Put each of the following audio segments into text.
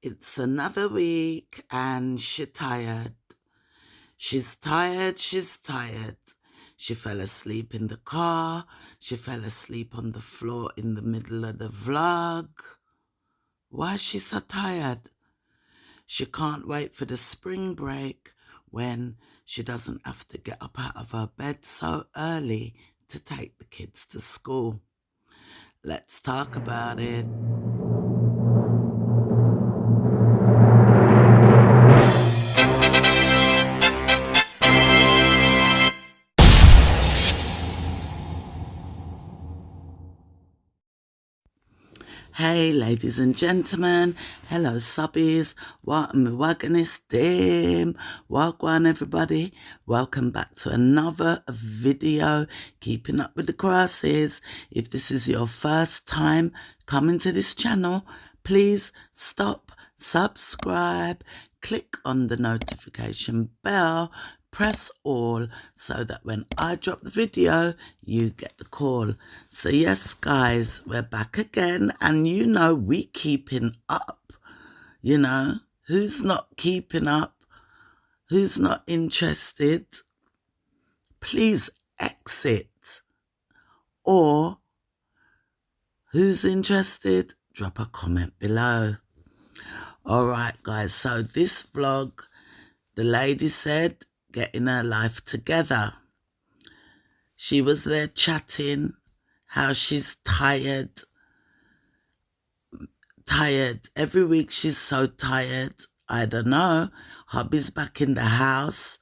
It's another week and she's tired. She's tired, she's tired. She fell asleep in the car. She fell asleep on the floor in the middle of the vlog. Why is she so tired? She can't wait for the spring break when she doesn't have to get up out of her bed so early to take the kids to school. Let's talk about it. Hey, ladies and gentlemen. Hello, subbies. What me wagonist them? Wagwan, everybody. Welcome back to another video. Keeping up with the crosses. If this is your first time coming to this channel, please stop, subscribe, click on the notification bell, press all so that when I drop the video, you get the call. So yes, guys, we're back again, and you know we keeping up. You know, who's not keeping up? Who's not interested? Please exit. Or who's interested? Drop a comment below. All right, guys, so this vlog, the lady said, getting her life together. She was there chatting how she's tired. Every week she's so tired. I don't know. Hubby's back in the house.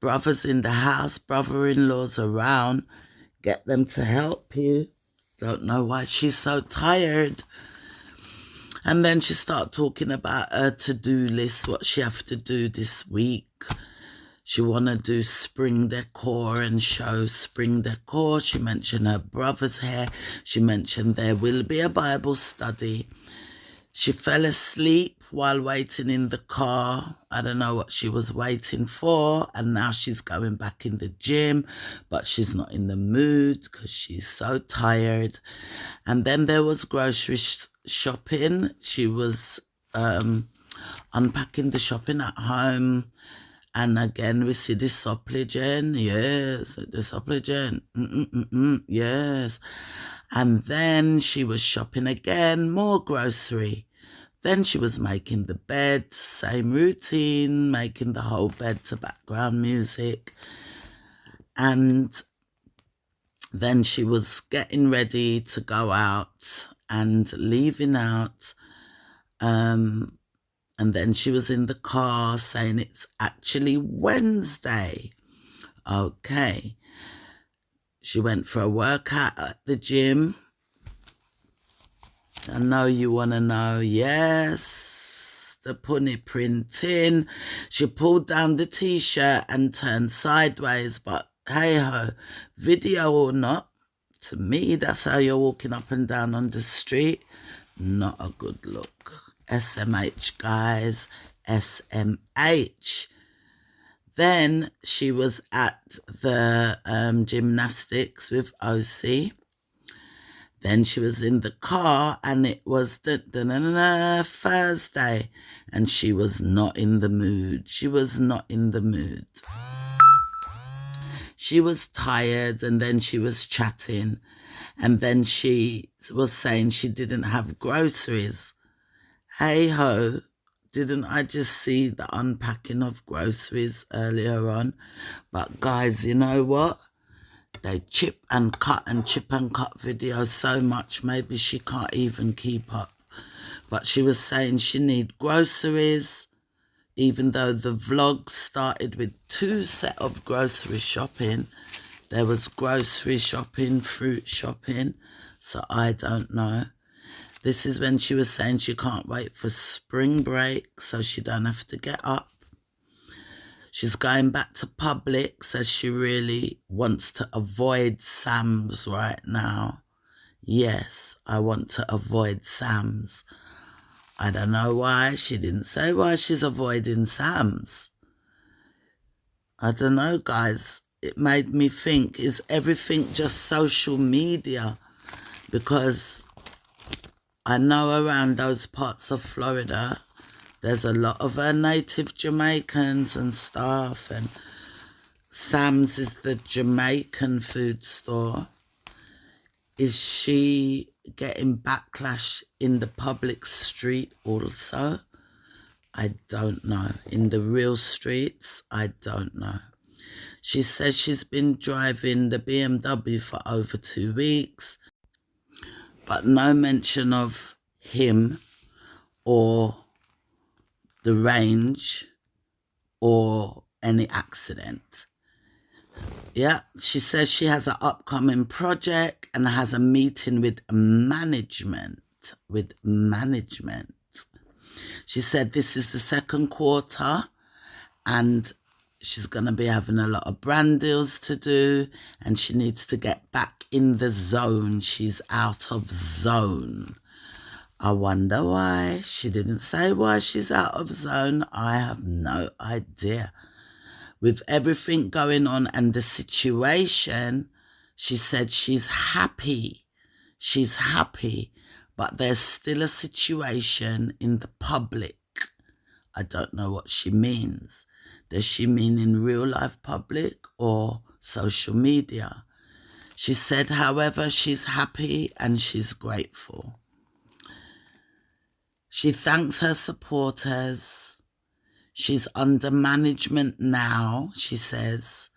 Brother's in the house. Brother-in-law's around. Get them to help you. Don't know why she's so tired. And then she started talking about her to-do list, what she have to do this week. She want to do spring decor and show spring decor. She mentioned her brother's hair. She mentioned there will be a Bible study. She fell asleep while waiting in the car. I don't know what she was waiting for. And now she's going back in the gym, but she's not in the mood because she's so tired. And then there was grocery shopping. She was unpacking the shopping at home. And again, we see the supplicant, yes, the supplicant, yes. And then she was shopping again, more grocery. Then she was making the bed, same routine, making the whole bed to background music. And then she was getting ready to go out and leaving out. And then she was in the car saying it's actually Wednesday. Okay. She went for a workout at the gym. I know you want to know. Yes, the punny printing. She pulled down the t-shirt and turned sideways. But hey ho, video or not, to me, that's how you're walking up and down on the street. Not a good look. SMH, guys, SMH. Then she was at the gymnastics with OC. Then she was in the car and it was Thursday, and she was not in the mood. She was not in the mood. She was tired, and then she was chatting, and then she was saying she didn't have groceries. Hey ho, didn't I just see the unpacking of groceries earlier on? But guys, you know what? They chip and cut videos so much, maybe she can't even keep up. But she was saying she need groceries, even though the vlog started with 2 sets of grocery shopping. There was grocery shopping, fruit shopping, so I don't know. This is when she was saying she can't wait for spring break so she don't have to get up. She's going back to Publix, says she really wants to avoid Sam's right now. Yes, I want to avoid Sam's. I don't know why. She didn't say why she's avoiding Sam's. I don't know, guys. It made me think, is everything just social media? Because I know around those parts of Florida, There's a lot of her native Jamaicans and stuff, and Sam's is the Jamaican food store. Is she getting backlash in the public street also? I don't know. In the real streets, I don't know. She says she's been driving the BMW for over 2 weeks, but no mention of him or the range or any accident. Yeah, she says she has an upcoming project and has a meeting with management. She said this is the second quarter and she's going to be having a lot of brand deals to do and she needs to get back in the zone. She's out of zone. I wonder why. She didn't say why she's out of zone. I have no idea. With everything going on and the situation, she said she's happy. She's happy, but there's still a situation in the public. I don't know what she means. Does she mean in real life public or social media? She said, however, she's happy and she's grateful. She thanks her supporters. She's under management now, she says,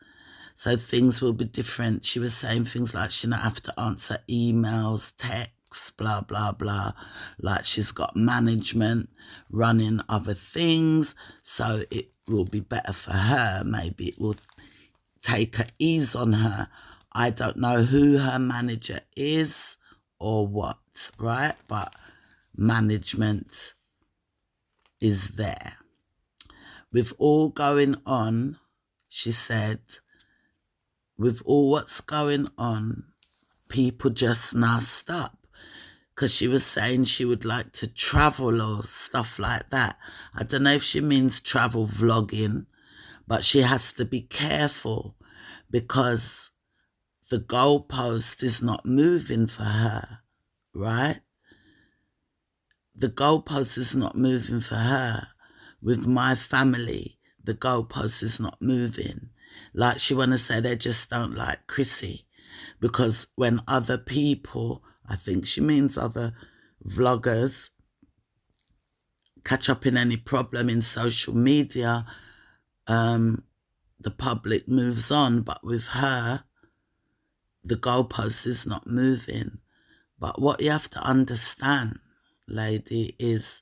so things will be different. She was saying things like she don't have to answer emails, texts, blah, blah, blah. Like she's got management running other things, so it will be better for her. Maybe it will take an ease on her. I don't know who her manager is or what, right? But management is there. With all going on, she said, with all what's going on, people just now stop. Because she was saying she would like to travel or stuff like that. I don't know if she means travel vlogging, but she has to be careful because the goalpost is not moving for her, right? The goalpost is not moving for her. With my family, the goalpost is not moving. Like she want to say they just don't like Crissy. Because when other people, I think she means other vloggers, catch up in any problem in social media, the public moves on. But with her, the goalpost is not moving. But what you have to understand, lady, is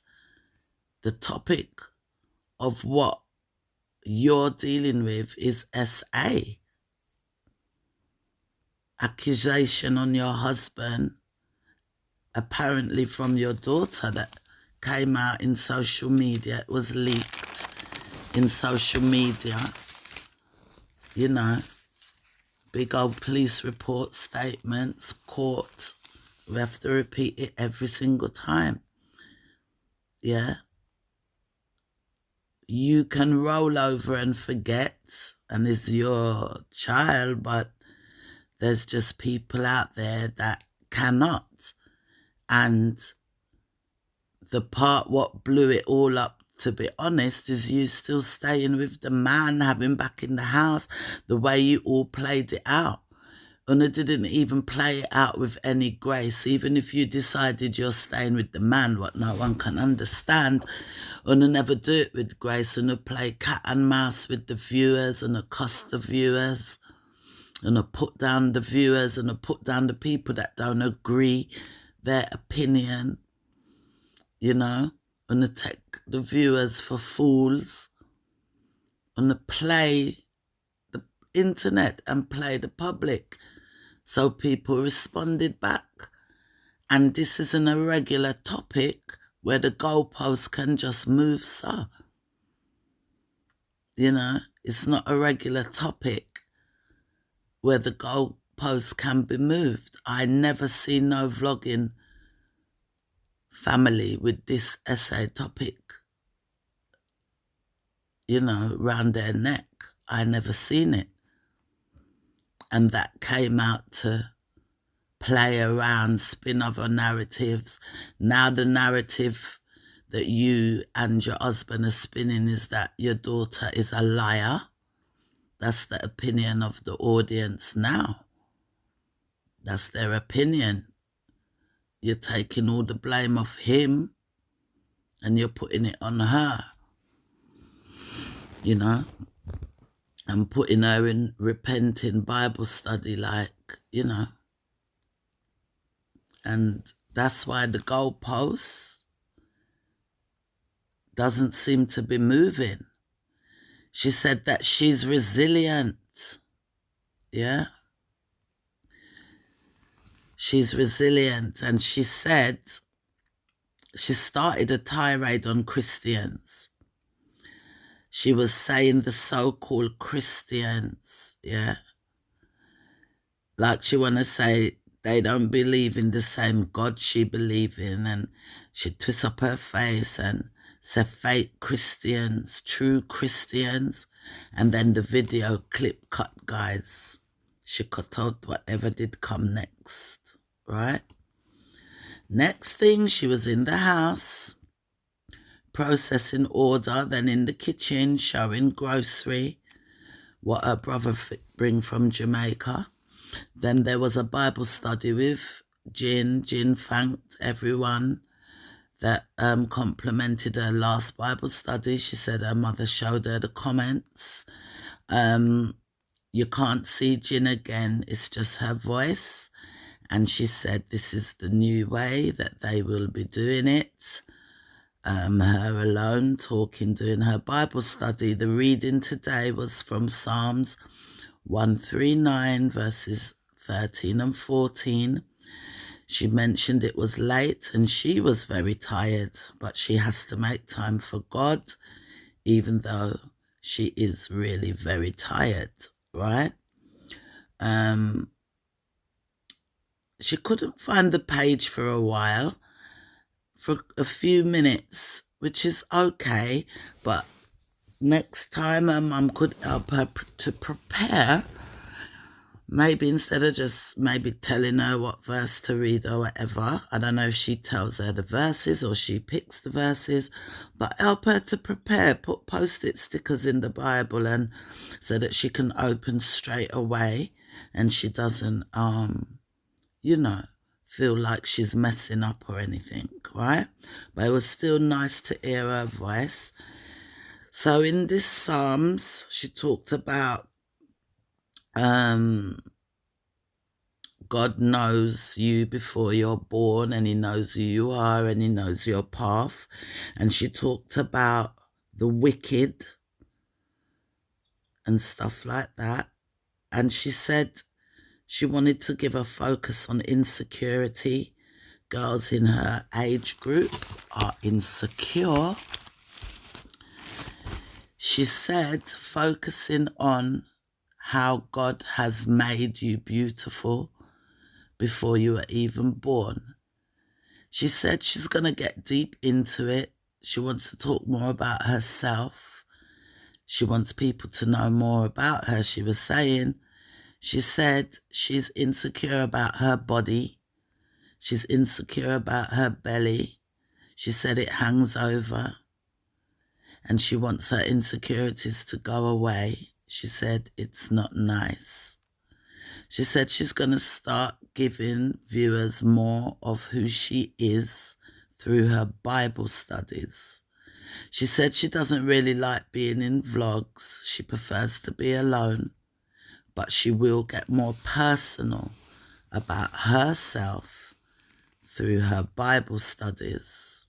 the topic of what you're dealing with is SA. Accusation on your husband, apparently from your daughter, that came out in social media. It was leaked in social media. You know, big old police report, statements, court. We have to repeat it every single time. Yeah. You can roll over and forget, and it's your child, but there's just people out there that cannot. And the part what blew it all up, to be honest, is you still staying with the man, having back in the house, the way you all played it out. Una didn't even play it out with any grace. Even if you decided you're staying with the man, what no one can understand, Una never do it with grace. Una play cat and mouse with the viewers and accost the viewers. Una put down the viewers and put down the people that don't agree their opinion. You know, Una take the viewers for fools. Una play the internet and play the public. So people responded back. And this isn't a regular topic where the goalposts can just move, so. You know, it's not a regular topic where the goalposts can be moved. I never see no vlogging family with this essay topic, you know, round their neck. I never seen it. And that came out to play around, spin other narratives. Now the narrative that you and your husband are spinning is that your daughter is a liar. That's the opinion of the audience now. That's their opinion. You're taking all the blame off him and you're putting it on her, you know, and putting her in repenting Bible study, like, you know. And that's why the goalposts doesn't seem to be moving. She said that she's resilient. Yeah. She's resilient. And she said she started a tirade on Christians. She was saying the so-called Christians, yeah. Like she want to say they don't believe in the same God she believe in. And she twists up her face and said fake Christians, true Christians. And then the video clip cut, guys. She cut out whatever did come next, right? Next thing, she was in the house, processing order, then in the kitchen, showing grocery, what her brother bring from Jamaica. Then there was a Bible study with Jin. Jin thanked everyone that complimented her last Bible study. She said her mother showed her the comments. You can't see Jin again, it's just her voice. And she said this is the new way that they will be doing it. Her alone, talking, doing her Bible study. The reading today was from Psalms 139, verses 13 and 14. She mentioned it was late and she was very tired, but she has to make time for God, even though she is really very tired, right? She couldn't find the page for a while, for a few minutes, which is okay, but next time her mum could help her to prepare, maybe instead of just maybe telling her what verse to read or whatever. I don't know if she tells her the verses or she picks the verses, but help her to prepare, put post-it stickers in the Bible, and so that she can open straight away and she doesn't, you know, feel like she's messing up or anything, right? But it was still nice to hear her voice. So in this Psalms, she talked about God knows you before you're born, and he knows who you are, and he knows your path. And she talked about the wicked and stuff like that. And she said she wanted to give a focus on insecurity. Girls in her age group are insecure. She said focusing on how God has made you beautiful before you were even born. She said she's going to get deep into it. She wants to talk more about herself. She wants people to know more about her. She was saying, she said she's insecure about her body. She's insecure about her belly. She said it hangs over. And she wants her insecurities to go away. She said it's not nice. She said she's going to start giving viewers more of who she is through her Bible studies. She said she doesn't really like being in vlogs. She prefers to be alone. But she will get more personal about herself through her Bible studies.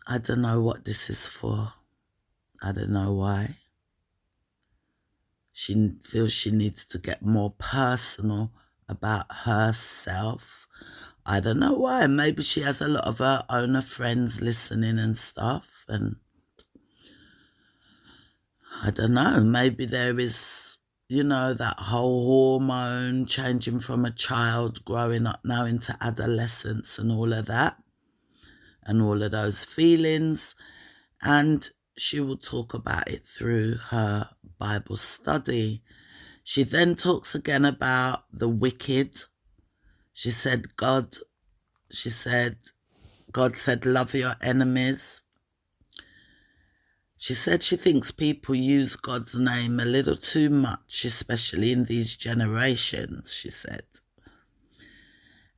I don't know what this is for. I don't know why. She feels she needs to get more personal about herself. I don't know why. Maybe she has a lot of her owner friends listening and stuff. And I don't know. Maybe there is, you know, that whole hormone changing from a child growing up now into adolescence and all of that. And all of those feelings. And she will talk about it through her Bible study. She then talks again about the wicked. She said God said, love your enemies. She said she thinks people use God's name a little too much, especially in these generations, she said.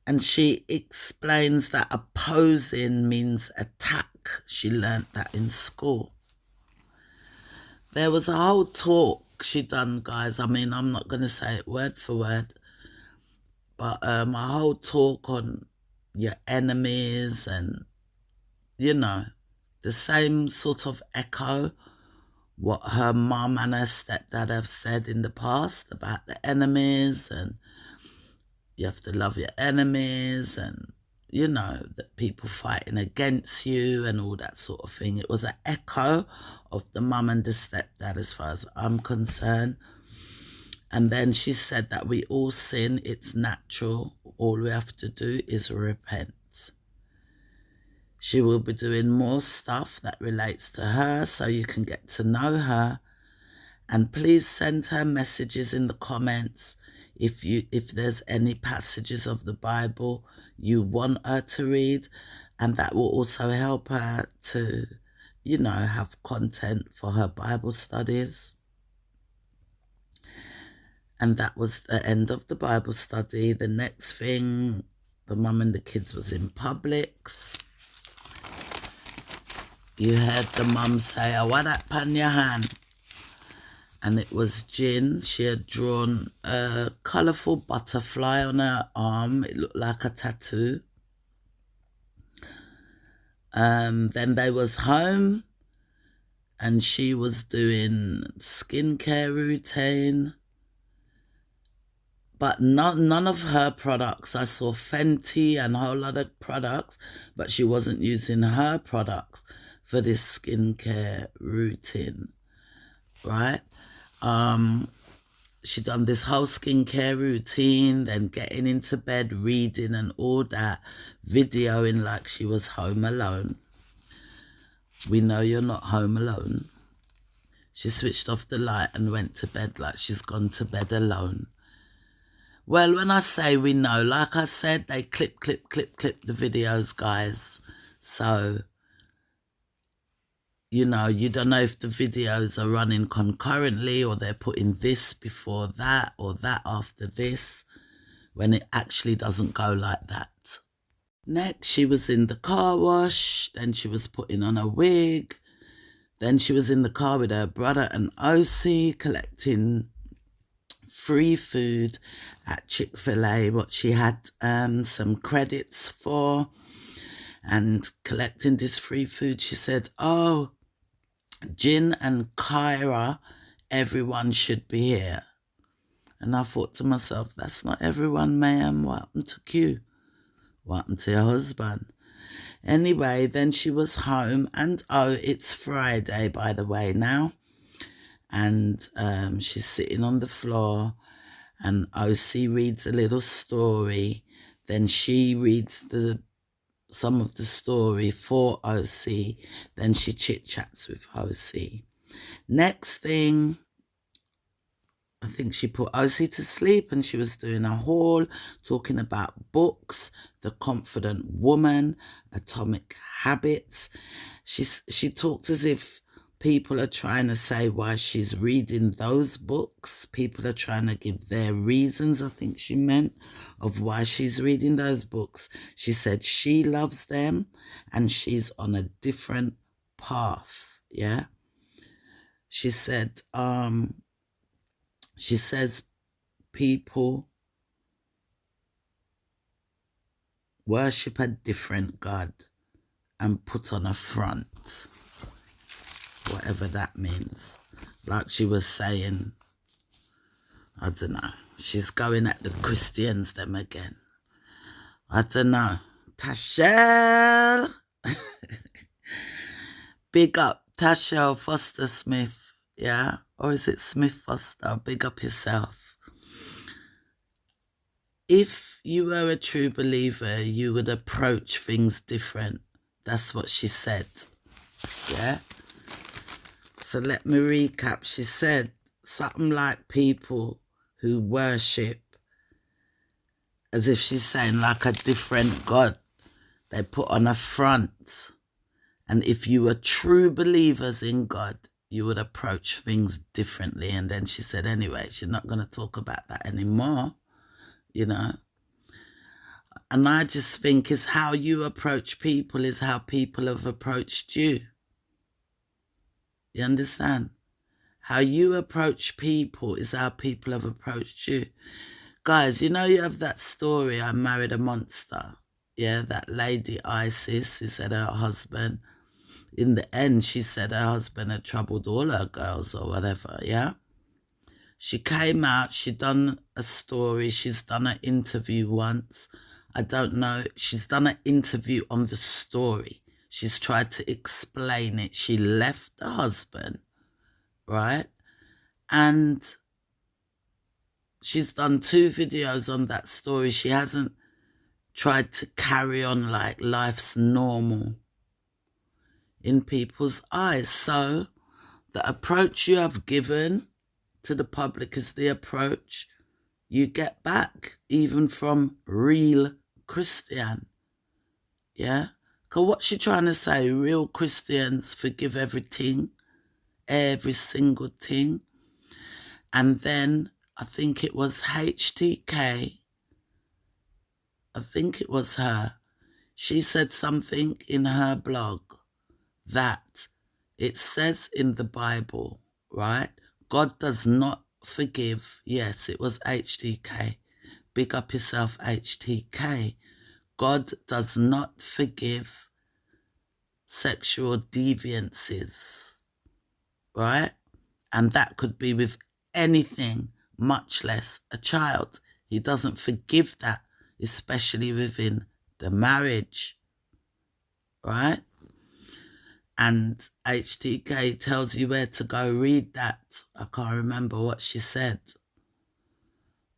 And she explains that opposing means attack. She learnt that in school. There was a whole talk she done, guys. I mean, I'm not going to say it word for word, but a whole talk on your enemies and, you know, the same sort of echo what her mum and her stepdad have said in the past about the enemies, and you have to love your enemies, and, you know, that people fighting against you and all that sort of thing. It was an echo of the mum and the stepdad as far as I'm concerned. And then she said that we all sin, it's natural. All we have to do is repent. She will be doing more stuff that relates to her so you can get to know her. And please send her messages in the comments if there's any passages of the Bible you want her to read, and that will also help her to, you know, have content for her Bible studies. And that was the end of the Bible study. The next thing, the mum and the kids was in Publix. You heard the mum say, "I want that pan your hand." And it was gin. She had drawn a colourful butterfly on her arm. It looked like a tattoo. Then they was home and she was doing skincare routine. But none of her products. I saw Fenty and a whole lot of products, but she wasn't using her products for this skincare routine, right? She done this whole skincare routine, then getting into bed, reading and all that, videoing like she was home alone. We know you're not home alone. She switched off the light and went to bed like she's gone to bed alone. Well, when I say we know, like I said, they clip the videos, guys. So, you know, you don't know if the videos are running concurrently or they're putting this before that or that after this, when it actually doesn't go like that. Next, she was in the car wash. Then she was putting on a wig. Then she was in the car with her brother and OC collecting free food at Chick-fil-A, what she had some credits for, and collecting this free food. She said, "Oh, Jin and Kyra, everyone should be here." And I thought to myself, that's not everyone, ma'am. What happened to Q? What happened to your husband? Anyway, then she was home, and it's Friday, by the way, now. And she's sitting on the floor, and OC reads a little story. Then she reads some of the story for OC. Then she chit-chats with OC. Next thing, I think she put OC to sleep, and she was doing a haul talking about books, The Confident Woman, Atomic Habits. She talked as if people are trying to say why she's reading those books. People are trying to give their reasons, I think she meant, of why she's reading those books. She said she loves them and she's on a different path, yeah? She said, she says people worship a different God and put on a front, whatever that means. Like she was saying, I don't know, she's going at the Christians them again. I don't know. Tashelle. Big up Tashelle Foster Smith, yeah? Or is it Smith Foster? Big up yourself. If you were a true believer, you would approach things different. That's what she said, yeah? So let me recap. She said something like people who worship, as if she's saying like a different God. They put on a front. And if you were true believers in God, you would approach things differently. And then she said, anyway, she's not going to talk about that anymore, you know. And I just think is how you approach people is how people have approached you. You understand? How you approach people is how people have approached you. Guys, you know you have that story, I Married a Monster. Yeah, that lady Isis who said her husband, in the end, she said her husband had troubled all her girls or whatever, yeah? She came out, she done a story, she's done an interview once. I don't know, she's done an interview on the story. She's tried to explain it. She left the husband, right? And she's done 2 videos on that story. She hasn't tried to carry on like life's normal in people's eyes. So the approach you have given to the public is the approach you get back, even from real Christian. Yeah? Because what's she trying to say? Real Christians forgive everything, every single thing. And then I think it was HTK, I think it was her, she said something in her blog that it says in the Bible, right? God does not forgive. Yes, it was HTK. Big up yourself, HTK. God does not forgive sexual deviances, right? And that could be with anything, much less a child. He doesn't forgive that, especially within the marriage, right? And HTK tells you where to go read that. I can't remember what she said,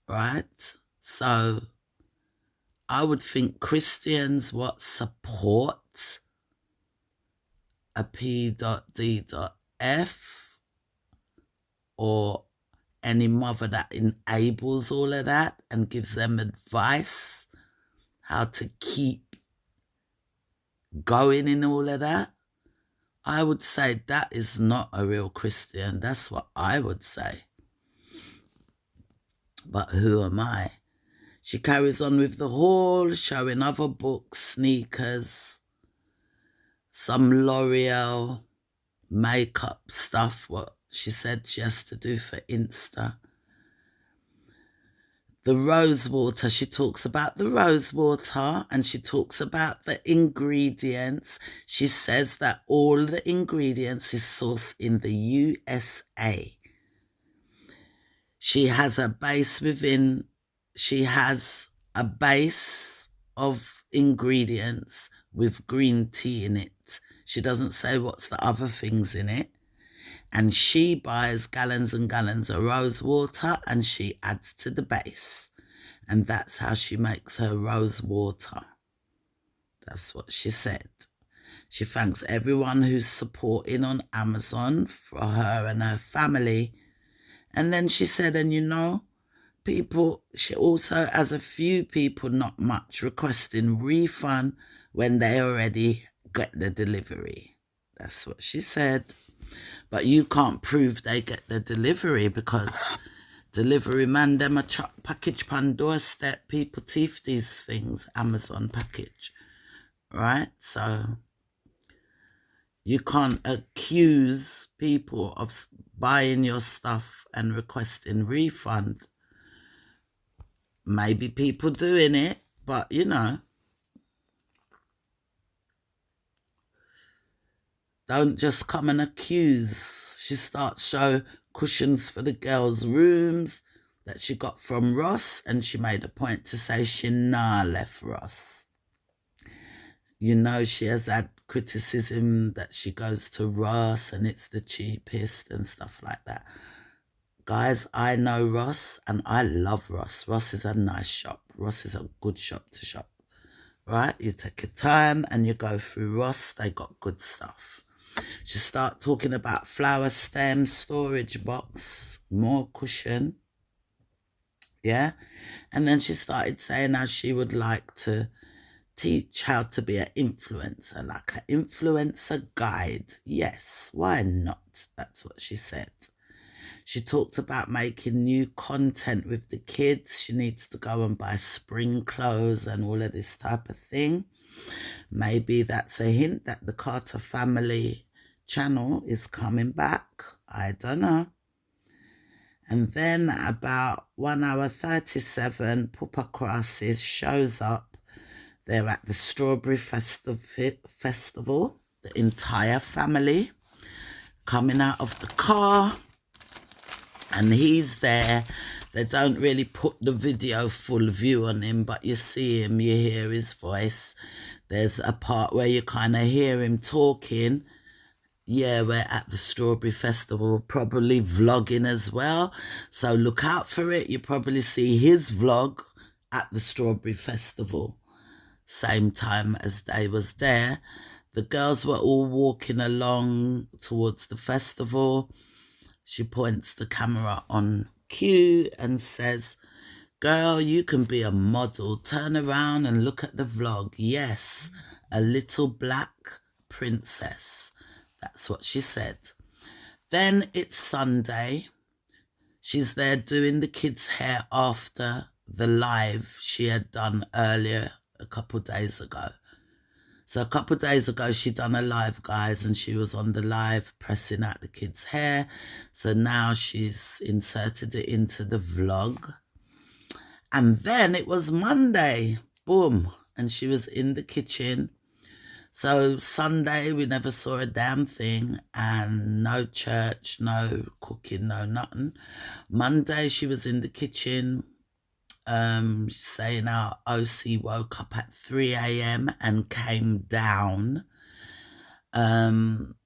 right? So I would think Christians support a P.D.F or any mother that enables all of that and gives them advice how to keep going in all of that, I would say that is not a real Christian. That's what I would say. But who am I? She carries on with the haul, showing other books, sneakers, some L'Oreal makeup stuff, what she said she has to do for Insta. The rose water, she talks about the rose water and she talks about the ingredients. She says that all the ingredients is sourced in the USA. She has a base of ingredients with green tea in it. She doesn't say what's the other things in it. And she buys gallons and gallons of rose water and she adds to the base. And that's how she makes her rose water. That's what she said. She thanks everyone who's supporting on Amazon for her and her family. And then she said, and you know, people, she also has a few people, not much, requesting refund when they already get the delivery. That's what she said. But you can't prove they get the delivery because delivery man, them a package pan doorstep, people thief these things, Amazon package, right? So you can't accuse people of buying your stuff and requesting refund. Maybe people doing it, but you know, don't just come and accuse. She starts show cushions for the girls' rooms that she got from Ross, and she made a point to say she nah left Ross. You know, she has had criticism that she goes to Ross and it's the cheapest and stuff like that. Guys, I know Ross and I love Ross. Ross is a nice shop. Ross is a good shop to shop, right? You take your time and you go through Ross. They got good stuff. She start talking about flower stem, storage box, more cushion. Yeah. And then she started saying how she would like to teach how to be an influencer, like an influencer guide. Yes, why not? That's what she said. She talked about making new content with the kids. She needs to go and buy spring clothes and all of this type of thing. Maybe that's a hint that the Carter family channel is coming back. I don't know. And then about 1 hour 37, Papa Crissy shows up. They're at the Strawberry Festival, the entire family, coming out of the car. And he's there. They don't really put the video full view on him, but you see him, you hear his voice. There's a part where you kind of hear him talking. Yeah, we're at the Strawberry Festival, probably vlogging as well. So look out for it. You probably see his vlog at the Strawberry Festival, same time as they was there. The girls were all walking along towards the festival. She points the camera on cue and says, "Girl, you can be a model. Turn around and look at the vlog. Yes, a little black princess." That's what she said. Then it's Sunday. She's there doing the kids' hair after the live she had done earlier a couple of days ago. So a couple of days ago, she done a live, guys, and she was on the live pressing out the kids' hair. So now she's inserted it into the vlog. And then it was Monday, boom, and she was in the kitchen. So Sunday, we never saw a damn thing, and no church, no cooking, no nothing. Monday, she was in the kitchen, saying our OC woke up at 3 a.m. and came down.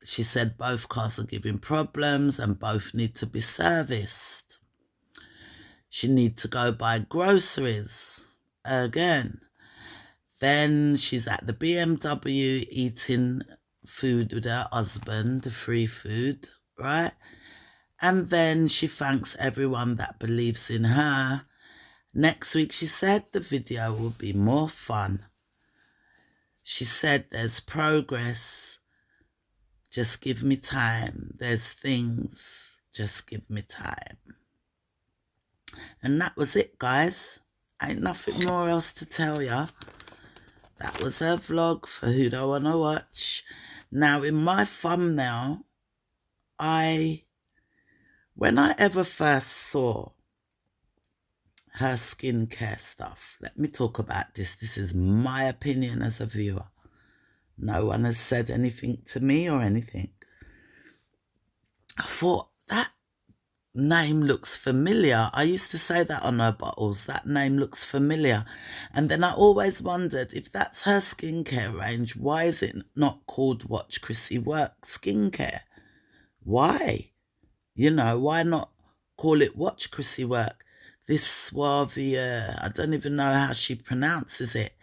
She said both cars are giving problems and both need to be serviced. She needs to go buy groceries again. Then she's at the BMW eating food with her husband, the free food, right? And then she thanks everyone that believes in her. Next week, she said, the video will be more fun. She said, there's progress. Just give me time. There's things. Just give me time. And that was it, guys. Ain't nothing more else to tell ya. That was her vlog for who don't want to watch. Now, in my thumbnail, when I ever first saw her skincare stuff, let me talk about this. This is my opinion as a viewer. No one has said anything to me or anything. I thought, that name looks familiar. I used to say that on her bottles. That name looks familiar. And then I always wondered, if that's her skincare range, why is it not called Watch Crissy Work Skincare? Why? You know, why not call it Watch Crissy Work? This suave, I don't even know how she pronounces it.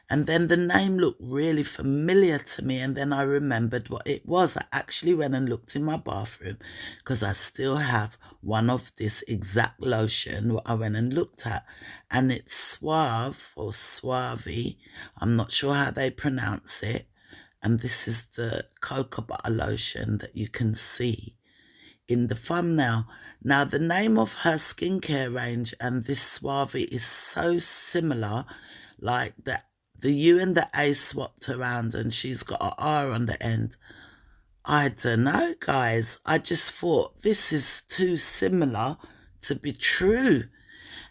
And then the name looked really familiar to me, and then I remembered what it was. I actually went and looked in my bathroom because I still have one of this exact lotion what I went and looked at, and it's Suave or Suave. I'm not sure how they pronounce it. And this is the cocoa butter lotion that you can see in the thumbnail. Now, the name of her skincare range and this Suave is so similar, like the U and the A swapped around and she's got an R on the end. I don't know, guys. I just thought this is too similar to be true.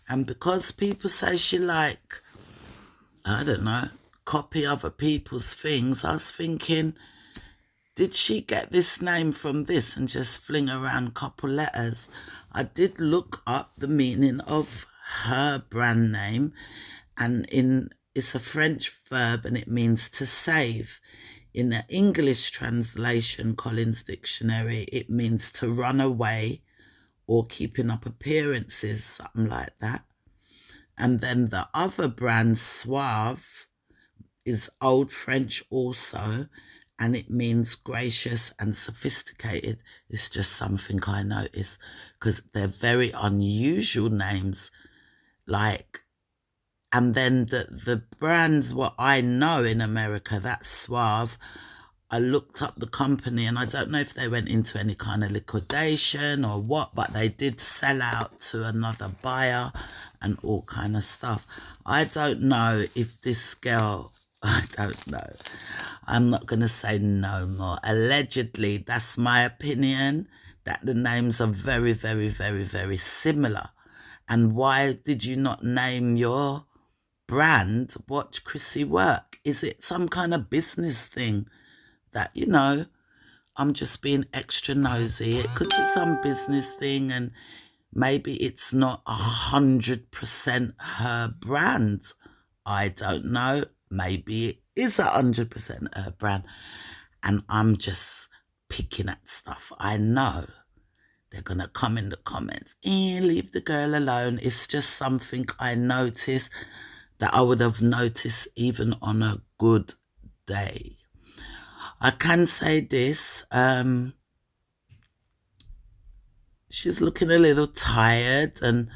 And because people say she I don't know, copy other people's things, I was thinking, did she get this name from this and just fling around a couple letters? I did look up the meaning of her brand name, and it's a French verb and it means to save. In the English translation, Collins Dictionary, it means to run away or keeping up appearances, something like that. And then the other brand, Suave, is Old French also, and it means gracious and sophisticated. It's just something I noticed because they're very unusual names, like And then the brands, what I know in America, that's Suave. I looked up the company, and I don't know if they went into any kind of liquidation or what, but they did sell out to another buyer and all kind of stuff. I don't know if this girl, I don't know. I'm not going to say no more. Allegedly, that's my opinion, that the names are very, very, very, very similar. And why did you not name your brand Watch Crissy Work? Is it some kind of business thing that, you know, I'm just being extra nosy? It could be some business thing, and maybe it's not 100% her brand. I don't know. Maybe it is 100% her brand, and I'm just picking at stuff. I know they're going to come in the comments, leave the girl alone. It's just something I noticed that I would have noticed even on a good day. I can say this, she's looking a little tired, and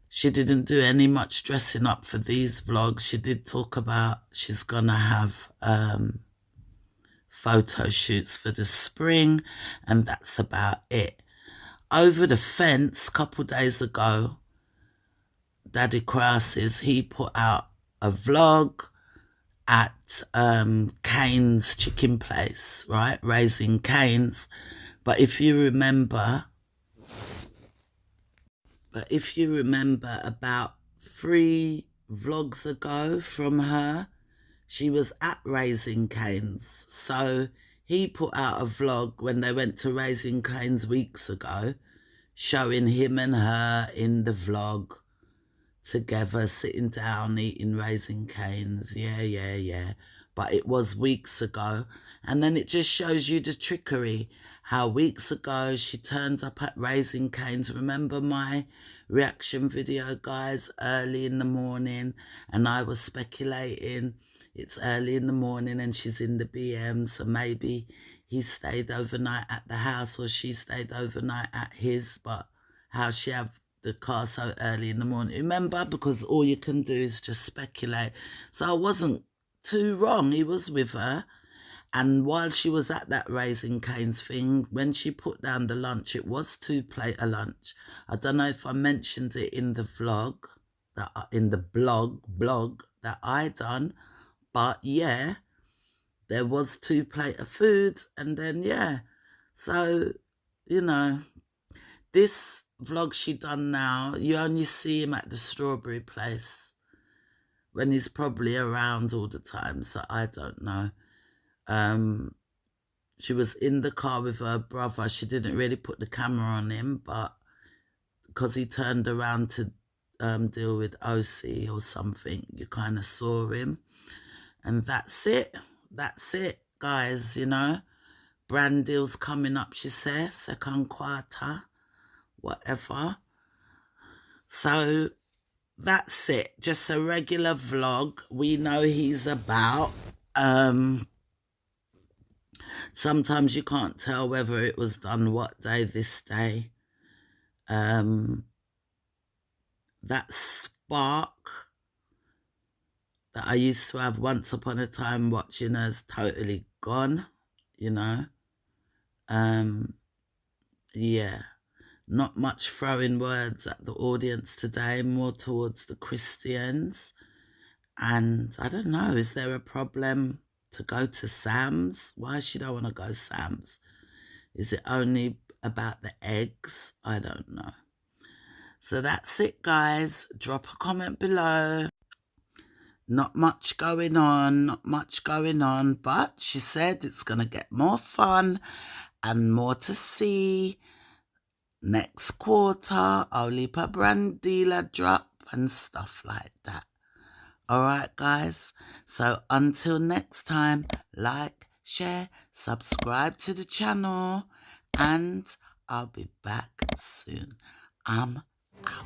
she didn't do any much dressing up for these vlogs. She did talk about she's gonna have photo shoots for the spring, and that's about it. Over the fence, a couple days ago, Daddy Crasses, he put out a vlog at Cane's chicken place, right? Raising Cane's. But if you remember about 3 vlogs ago from her, she was at Raising Cane's. So he put out a vlog when they went to Raising Cane's weeks ago, showing him and her in the vlog together, sitting down, eating Raising Cane's. Yeah. But it was weeks ago. And then it just shows you the trickery. How weeks ago she turned up at Raising Cane's. Remember my reaction video, guys, early in the morning? And I was speculating it's early in the morning and she's in the BM. So maybe he stayed overnight at the house, or she stayed overnight at his. But how she have the car so early in the morning? Remember, because all you can do is just speculate. So I wasn't too wrong. He was with her. And while she was at that Raising Cane's thing, when she put down the lunch, it was 2 plates of lunch. I don't know if I mentioned it in the vlog, in the blog that I done, but yeah, there was 2 plates of food. And then, yeah, so, you know, this vlog she done now, you only see him at the strawberry place when he's probably around all the time, so I don't know. She was in the car with her brother. She didn't really put the camera on him, but because he turned around to deal with OC or something, you kind of saw him. And that's it, guys, you know. Brand deals coming up, she says, second quarter, whatever. So that's it, just a regular vlog. We know he's about. Sometimes you can't tell whether it was done what day this day. That spark that I used to have once upon a time watching her is totally gone, you know. Yeah, not much throwing words at the audience today, more towards the Christians. And I don't know, is there a problem to go to Sam's? Why she don't want to go Sam's? Is it only about the eggs? I don't know. So that's it, guys. Drop a comment below. Not much going on, but she said it's going to get more fun and more to see next quarter. Only per brand dealer drop and stuff like that. All right, guys. So until next time, like, share, subscribe to the channel, and I'll be back soon. I'm out.